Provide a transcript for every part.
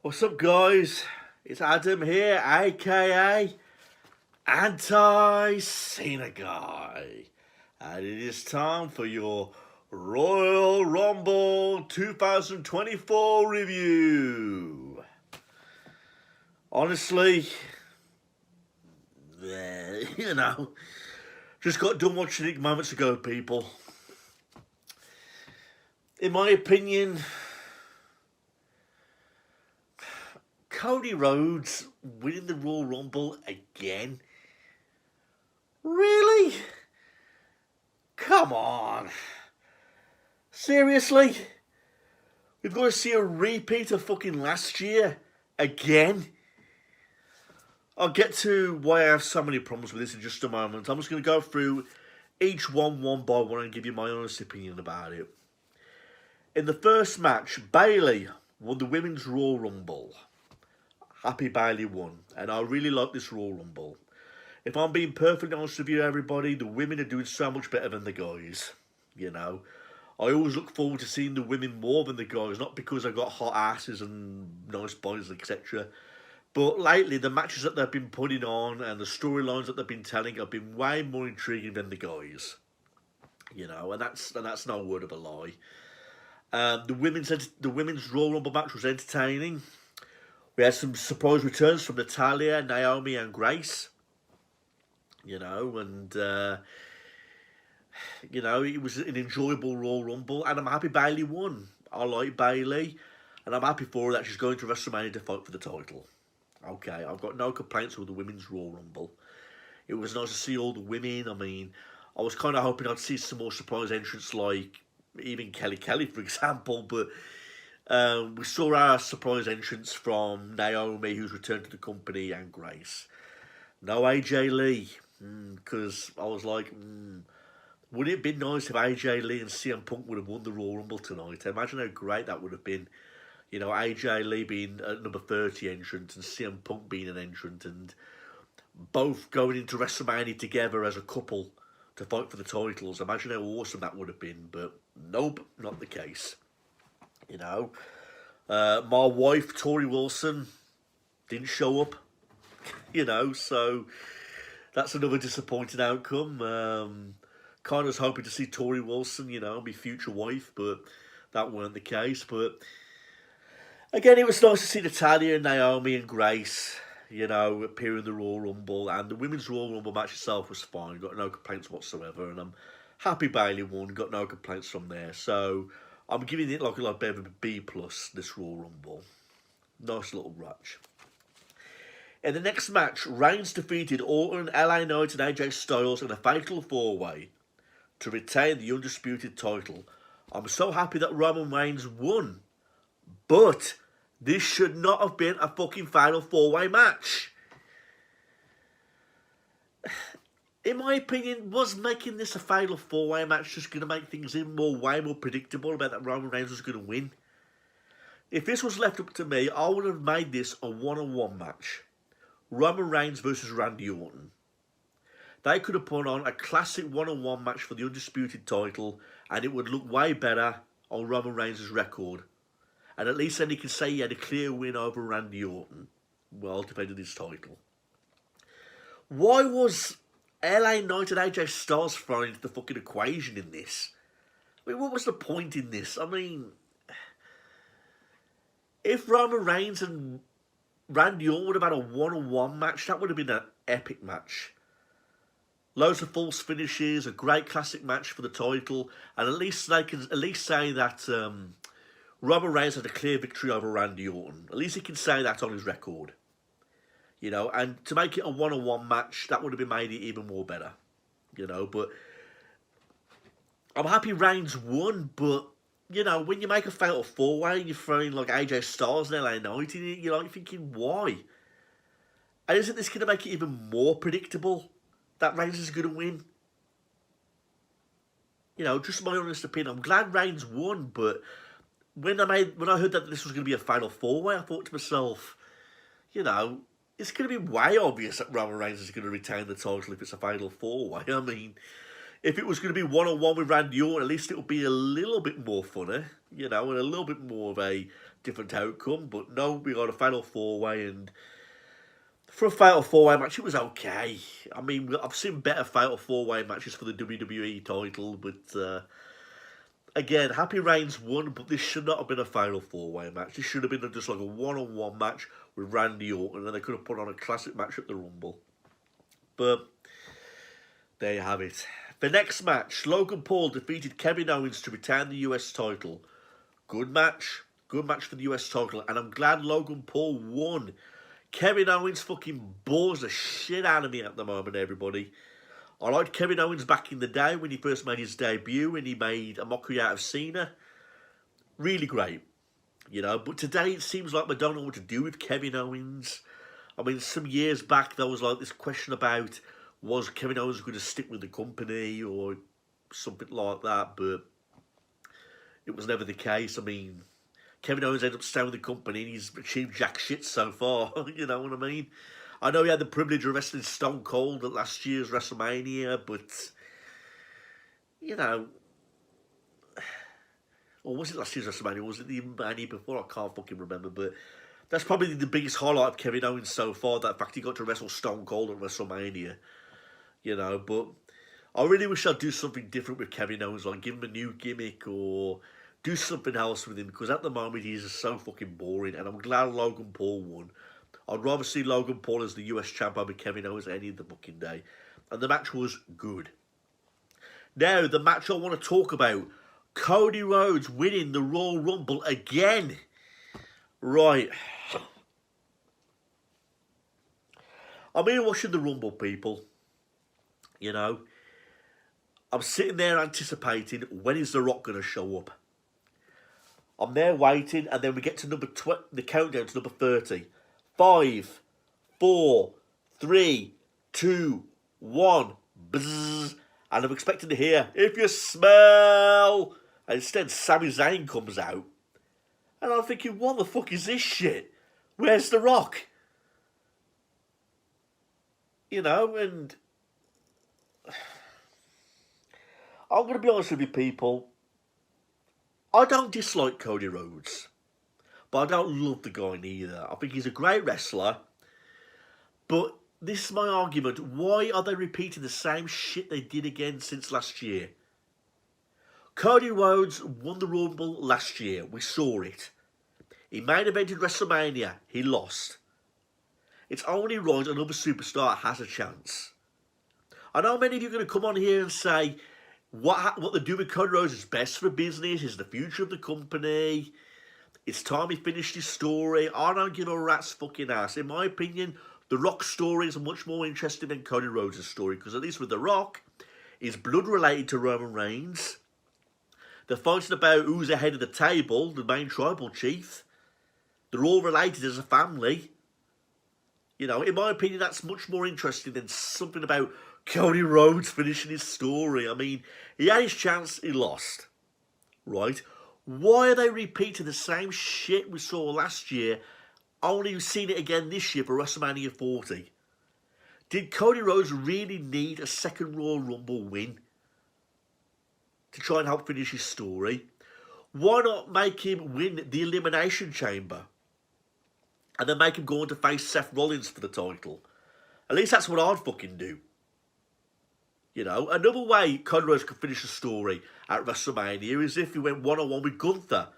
What's up, guys? It's Adam here, aka Anti-Cena Guy. And it is time for your Royal Rumble 2024 review. Honestly, just got done watching it moments ago, people. In my opinion, Cody Rhodes winning the Royal Rumble again? Really? Come on. Seriously? We've got to see a repeat of fucking last year again? I'll get to why I have so many problems with this in just a moment. I'm just going to go through each one by one and give you my honest opinion about it. In the first match, Bayley won the Women's Royal Rumble. Happy Bayley won, and I really like this Royal Rumble. If I'm being perfectly honest with you, everybody, the women are doing so much better than the guys. You know, I always look forward to seeing the women more than the guys, not because I've got hot asses and nice bodies, etc. But lately, the matches that they've been putting on and the storylines that they've been telling have been way more intriguing than the guys. You know, and that's no word of a lie. The women's Royal Rumble match was entertaining. We had some surprise returns from Natalya, Naomi, and Grace. You know, and it was an enjoyable Royal Rumble, and I'm happy Bayley won. I like Bayley, and I'm happy for her that she's going to WrestleMania to fight for the title. Okay, I've got no complaints with the women's Royal Rumble. It was nice to see all the women. I mean, I was kind of hoping I'd see some more surprise entrants, like even Kelly, for example, but we saw our surprise entrance from Naomi, who's returned to the company, and Grace. No AJ Lee, because I was like, would it have been nice if AJ Lee and CM Punk would have won the Royal Rumble tonight? Imagine how great that would have been. You know, AJ Lee being a number 30 entrant and CM Punk being an entrant, and both going into WrestleMania together as a couple to fight for the titles. Imagine how awesome that would have been, but nope, not the case. You know, my wife, Tori Wilson, didn't show up, you know, so that's another disappointing outcome. Kind of was hoping to see Tori Wilson, you know, my future wife, but that weren't the case. But again, it was nice to see Natalya, Naomi, and Grace, you know, appear in the Royal Rumble, and the Women's Royal Rumble match itself was fine, got no complaints whatsoever, and I'm happy Bayley won, got no complaints from there, so I'm giving it like a bit of a B+, this Royal Rumble. Nice little match. In the next match, Reigns defeated Orton, LA Knight, and AJ Styles in a fatal 4-way to retain the undisputed title. I'm so happy that Roman Reigns won, but this should not have been a fucking fatal 4-way match. In my opinion, was making this a fatal 4-way match just going to make things even way more predictable about that Roman Reigns was going to win? If this was left up to me, I would have made this a one-on-one match. Roman Reigns versus Randy Orton. They could have put on a classic one-on-one match for the undisputed title, and it would look way better on Roman Reigns' record. And at least then he can say he had a clear win over Randy Orton, well, defended his title. Why was LA Knight and AJ Styles thrown into the fucking equation in this? I mean, what was the point in this? I mean, if Roman Reigns and Randy Orton would have had a one-on-one match, that would have been an epic match. Loads of false finishes, a great classic match for the title, and at least they can say that Roman Reigns had a clear victory over Randy Orton. At least he can say that on his record. You know, and to make it a one-on-one match, that would have been made it even more better. You know, but I'm happy Reigns won, but, you know, when you make a fatal 4-way and you're throwing like AJ Styles and LA Knight in it, you're like thinking, why? And isn't this going to make it even more predictable that Reigns is going to win? You know, just my honest opinion. I'm glad Reigns won, but when I heard that this was going to be a fatal 4-way, I thought to myself, you know, it's going to be way obvious that Roman Reigns is going to retain the title if it's a fatal 4-way. I mean, if it was going to be one-on-one with Randy Orton, at least it would be a little bit more funny. you know, and a little bit more of a different outcome. But no, we got a fatal four-way, and for a fatal four-way match, it was okay. I mean, I've seen better fatal four-way matches for the WWE title, but again, Happy Reigns won, but this should not have been a fatal four-way match. This should have been just like a one-on-one match with Randy Orton, and they could have put on a classic match at the Rumble. But there you have it. The next match, Logan Paul defeated Kevin Owens to retain the US title. Good match for the US title, and I'm glad Logan Paul won. Kevin Owens fucking bores the shit out of me at the moment, everybody. I liked Kevin Owens back in the day when he first made his debut and he made a mockery out of Cena. Really great, you know. But today it seems like we don't know what to do with Kevin Owens. I mean, some years back there was like this question about, was Kevin Owens going to stick with the company or something like that, but it was never the case. I mean, Kevin Owens ended up staying with the company and he's achieved jack shit so far, you know what I mean? I know he had the privilege of wrestling Stone Cold at last year's WrestleMania, but, you know, or was it last year's WrestleMania? Was it the Mania before? I can't fucking remember, but that's probably the biggest highlight of Kevin Owens so far, that fact he got to wrestle Stone Cold at WrestleMania. You know, but I really wish I'd do something different with Kevin Owens, like give him a new gimmick or do something else with him, because at the moment he's just so fucking boring, and I'm glad Logan Paul won. I'd rather see Logan Paul as the US champ over Kevin Owens any of the fucking day. And the match was good. Now, the match I want to talk about, Cody Rhodes winning the Royal Rumble again. Right. I'm here watching the Rumble, people. You know, I'm sitting there anticipating, when is The Rock going to show up? I'm there waiting, and then we get to the countdown to number 30. 5, 4, 3, 2, 1. Bzzz. And I'm expecting to hear, if you smell. And instead, Sami Zayn comes out. And I'm thinking, what the fuck is this shit? Where's The Rock? You know, and I'm going to be honest with you, people. I don't dislike Cody Rhodes, but I don't love the guy neither. I think he's a great wrestler, but this is my argument. Why are they repeating the same shit they did again since last year? Cody Rhodes won the Rumble last year. We saw it. He main evented WrestleMania. He lost. It's only right another superstar has a chance. I know many of you are going to come on here and say, what they do with Cody Rhodes is best for business, is the future of the company. It's time he finished his story. I don't give a rat's fucking ass. In my opinion, The Rock's story is much more interesting than Cody Rhodes' story, because at least with The Rock, he's blood related to Roman Reigns. They're fighting about who's ahead of the table, the main tribal chief. They're all related as a family. You know, in my opinion, that's much more interesting than something about Cody Rhodes finishing his story. I mean, he had his chance, he lost. Right? Why are they repeating the same shit we saw last year, only seen it again this year for WrestleMania 40? Did Cody Rhodes really need a second Royal Rumble win to try and help finish his story? Why not make him win the Elimination Chamber and then make him go on to face Seth Rollins for the title? At least that's what I'd fucking do. You know, another way Cody Rhodes could finish the story at WrestleMania is if he went one-on-one with Gunther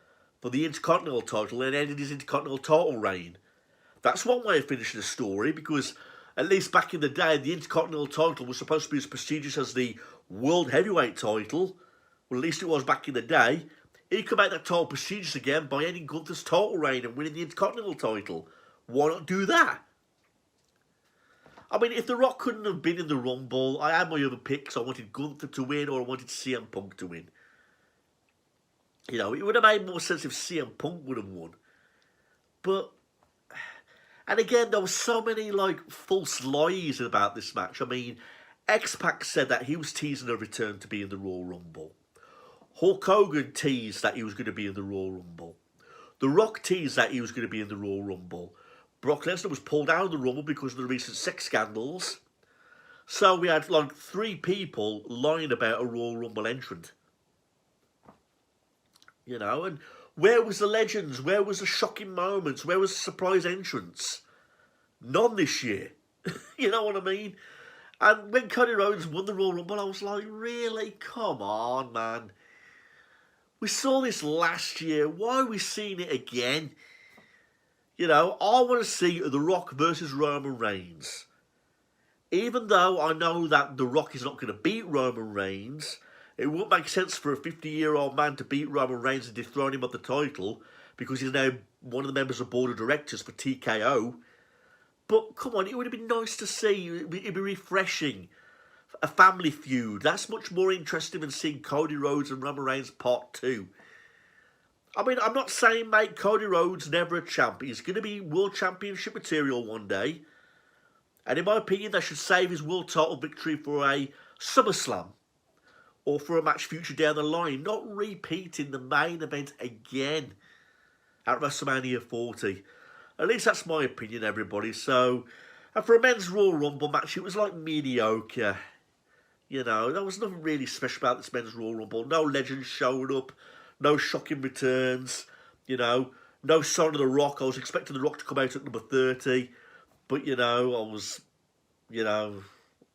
for the Intercontinental title and ended his Intercontinental title reign. That's one way of finishing the story, because at least back in the day, the Intercontinental title was supposed to be as prestigious as the World Heavyweight title. Well, at least it was back in the day. He could make that title prestigious again by ending Gunther's title reign and winning the Intercontinental title. Why not do that? I mean, if The Rock couldn't have been in the Rumble, I had my other picks. I wanted Gunther to win, or I wanted CM Punk to win. You know, it would have made more sense if CM Punk would have won. But, and again, there were so many, like, false lies about this match. I mean, X-Pac said that he was teasing a return to be in the Royal Rumble. Hulk Hogan teased that he was going to be in the Royal Rumble. The Rock teased that he was going to be in the Royal Rumble. Brock Lesnar was pulled out of the Rumble because of the recent sex scandals. So we had like 3 people lying about a Royal Rumble entrant. you know. And where was the legends? Where was the shocking moments? Where was the surprise entrance? None this year. You know what I mean? And when Cody Rhodes won the Royal Rumble, I was like, really? Come on, man. We saw this last year. Why are we seeing it again? You know, I want to see The Rock versus Roman Reigns. Even though I know that The Rock is not going to beat Roman Reigns, it wouldn't make sense for a 50-year-old man to beat Roman Reigns and dethrone him of the title because he's now one of the members of the board of directors for TKO. But come on, it would have been nice to see. It'd be refreshing. A family feud. That's much more interesting than seeing Cody Rhodes and Roman Reigns Part 2. I mean, I'm not saying make Cody Rhodes never a champ. He's going to be World Championship material one day. And in my opinion, they should save his world title victory for a SummerSlam. Or for a match future down the line. Not repeating the main event again at WrestleMania 40. At least that's my opinion, everybody. So, and for a men's Royal Rumble match, it was like mediocre. You know, there was nothing really special about this men's Royal Rumble. No legends showed up. No shocking returns. You know, no sign of The Rock. I was expecting The Rock to come out at number 30. But, you know,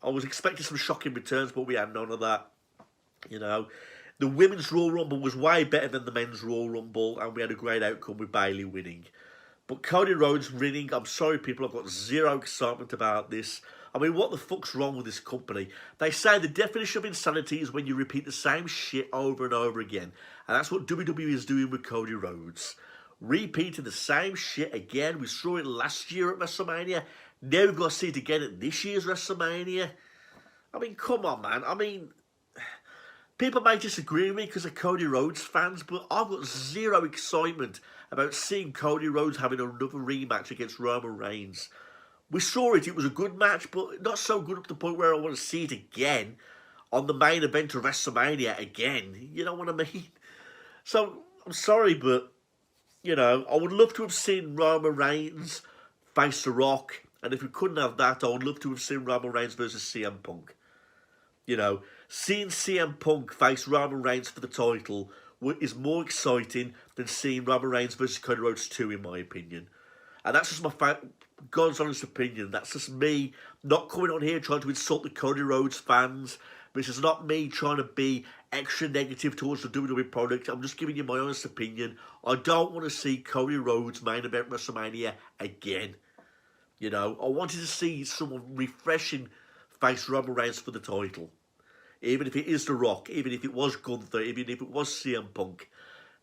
I was expecting some shocking returns, but we had none of that. You know, the women's Royal Rumble was way better than the men's Royal Rumble, and we had a great outcome with Bayley winning. But Cody Rhodes winning, I'm sorry people, I've got zero excitement about this. I mean, what the fuck's wrong with this company? They say the definition of insanity is when you repeat the same shit over and over again. And that's what WWE is doing with Cody Rhodes. Repeating the same shit again. We saw it last year at WrestleMania. Now we've got to see it again at this year's WrestleMania. I mean, come on, man. I mean, people may disagree with me because of Cody Rhodes fans, but I've got zero excitement about seeing Cody Rhodes having another rematch against Roman Reigns. We saw it was a good match, but not so good up to the point where I want to see it again on the main event of WrestleMania again. You know what I mean? So, I'm sorry, but, you know, I would love to have seen Roman Reigns face The Rock, and if we couldn't have that, I would love to have seen Roman Reigns versus CM Punk. You know, seeing CM Punk face Roman Reigns for the title is more exciting than seeing Roman Reigns versus Cody Rhodes 2, in my opinion. And that's just my God's honest opinion. That's just me not coming on here trying to insult the Cody Rhodes fans. This is not me trying to be extra negative towards the WWE product. I'm just giving you my honest opinion. I don't want to see Cody Rhodes main event WrestleMania again. You know, I wanted to see someone refreshing face Roman Reigns for the title. Even if it is The Rock, even if it was Gunther, even if it was CM Punk.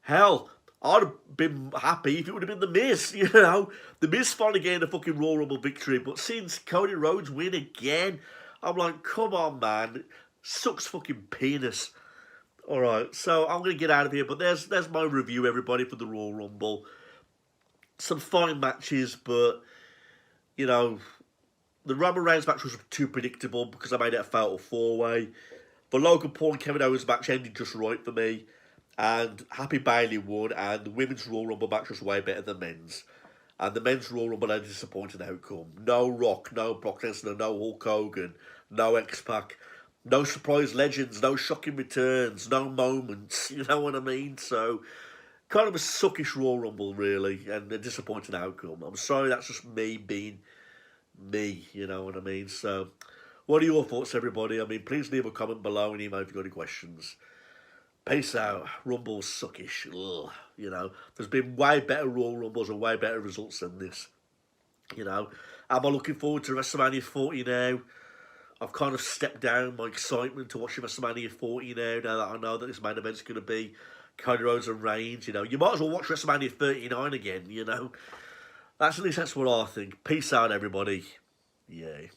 Hell, I'd have been happy if it would have been The Miz, you know. The Miz finally getting a fucking Royal Rumble victory, but seeing Cody Rhodes win again, I'm like, come on, man. Sucks fucking penis. Alright, so I'm going to get out of here, but there's my review, everybody, for the Royal Rumble. Some fine matches, but, you know, the Roman Reigns match was too predictable because I made it a fatal 4-way. The Logan Paul and Kevin Owens match ended just right for me. And Happy Bayley won. And the women's Royal Rumble match was way better than men's. And the men's Royal Rumble had a disappointing outcome. No Rock, no Brock Lesnar, no Hulk Hogan, no X-Pac. No surprise legends, no shocking returns, no moments. You know what I mean? So, kind of a suckish Royal Rumble, really. And a disappointing outcome. I'm sorry, that's just me being me. You know what I mean? So, what are your thoughts, everybody? I mean, please leave a comment below and email if you've got any questions. Peace out. Rumble's suckish. Ugh. You know, there's been way better Royal Rumbles and way better results than this. You know, am I looking forward to WrestleMania 40 now? I've kind of stepped down my excitement to watching WrestleMania 40 now that I know that this main event's going to be Cody Rhodes and Reigns. You know, you might as well watch WrestleMania 39 again, you know. At least that's what I think. Peace out, everybody. Yay.